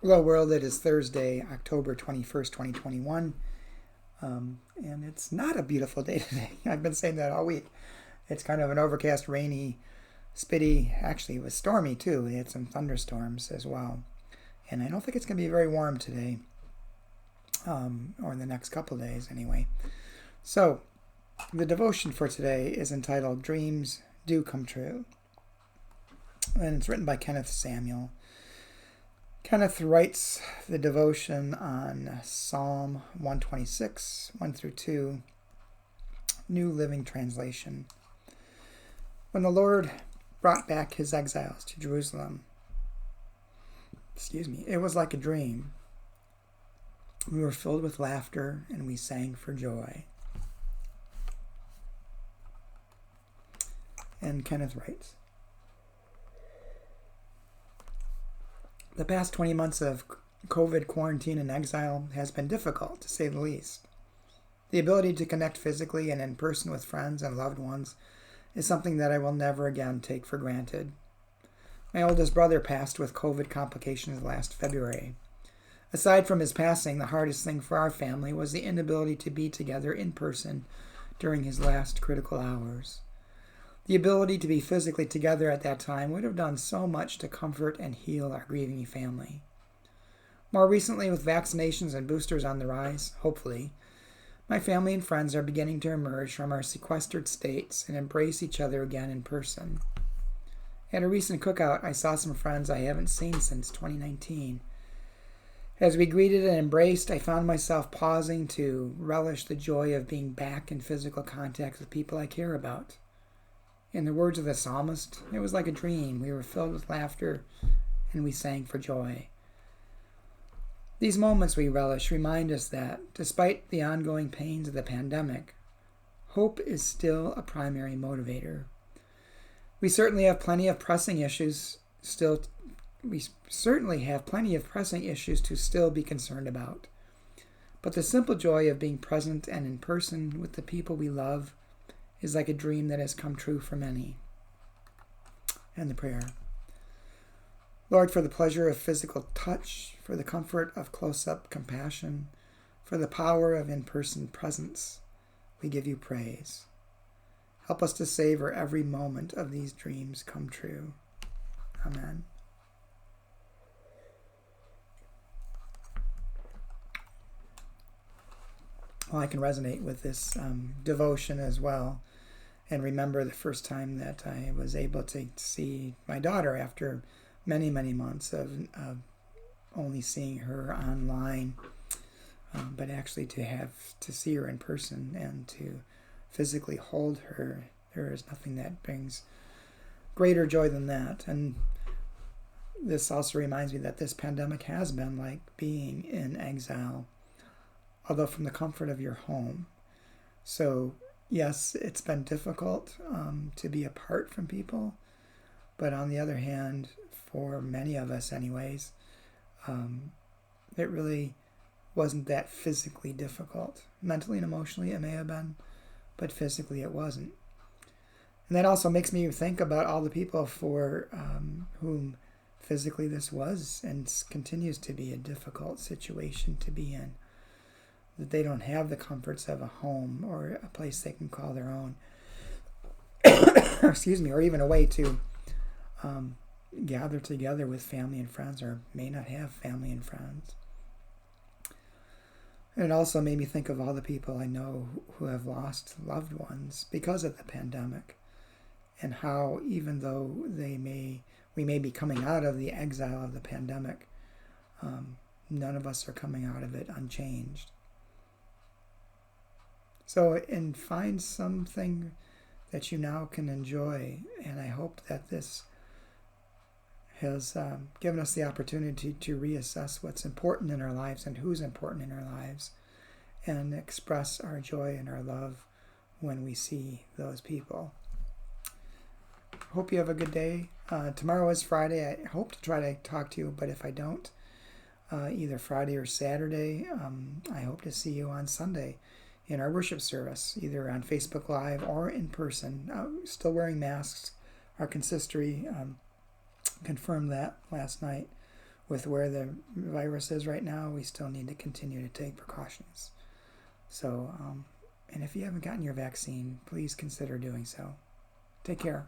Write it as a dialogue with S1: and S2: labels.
S1: Hello, world. It is Thursday, October 21st, 2021. And it's not a beautiful day today. I've been saying that all week. It's kind of an overcast, rainy, spitty. Actually, it was stormy too. We had some thunderstorms as well. And I don't think it's going to be very warm today, or in the next couple of days anyway. So, the devotion for today is entitled Dreams Do Come True. And it's written by Kenneth Samuel. Kenneth writes the devotion on Psalm 126, 1 through 2, New Living Translation. When the Lord brought back his exiles to Jerusalem, it was like a dream. We were filled with laughter and we sang for joy. And Kenneth writes, the past 20 months of COVID quarantine and exile has been difficult, to say the least. The ability to connect physically and in person with friends and loved ones is something that I will never again take for granted. My oldest brother passed with COVID complications last February. Aside from his passing, the hardest thing for our family was the inability to be together in person during his last critical hours. The ability to be physically together at that time would have done so much to comfort and heal our grieving family. More recently, with vaccinations and boosters on the rise, hopefully, my family and friends are beginning to emerge from our sequestered states and embrace each other again in person. At a recent cookout, I saw some friends I haven't seen since 2019. As we greeted and embraced, I found myself pausing to relish the joy of being back in physical contact with people I care about. In the words of the psalmist, it was like a dream. We were filled with laughter and we sang for joy. These moments we relish remind us that, despite the ongoing pains of the pandemic, hope is still a primary motivator. We certainly have plenty of pressing issues to still be concerned about. But the simple joy of being present and in person with the people we love is like a dream that has come true for many. And the prayer. Lord, for the pleasure of physical touch, for the comfort of close-up compassion, for the power of in-person presence, we give you praise. Help us to savor every moment of these dreams come true. Amen. Well, I can resonate with this devotion as well. And remember the first time that I was able to see my daughter after many, many months of only seeing her online, but actually to see her in person and to physically hold her. There is nothing that brings greater joy than that. And this also reminds me that this pandemic has been like being in exile, although from the comfort of your home. So yes, it's been difficult to be apart from people, but on the other hand, for many of us anyways, it really wasn't that physically difficult. Mentally and emotionally it may have been, but physically it wasn't. And that also makes me think about all the people for whom physically this was and continues to be a difficult situation to be in. That they don't have the comforts of a home or a place they can call their own, or even a way to gather together with family and friends, or may not have family and friends. And it also made me think of all the people I know who have lost loved ones because of the pandemic, and how even though we may be coming out of the exile of the pandemic, none of us are coming out of it unchanged. So, and find something that you now can enjoy. And I hope that this has given us the opportunity to reassess what's important in our lives and who's important in our lives, and express our joy and our love when we see those people. Hope you have a good day. Tomorrow is Friday. I hope to try to talk to you, but if I don't, either Friday or Saturday, I hope to see you on Sunday in our worship service, either on Facebook Live or in person. Still wearing masks. Our consistory confirmed that last night with where the virus is right now, we still need to continue to take precautions. So, and if you haven't gotten your vaccine, please consider doing so. Take care.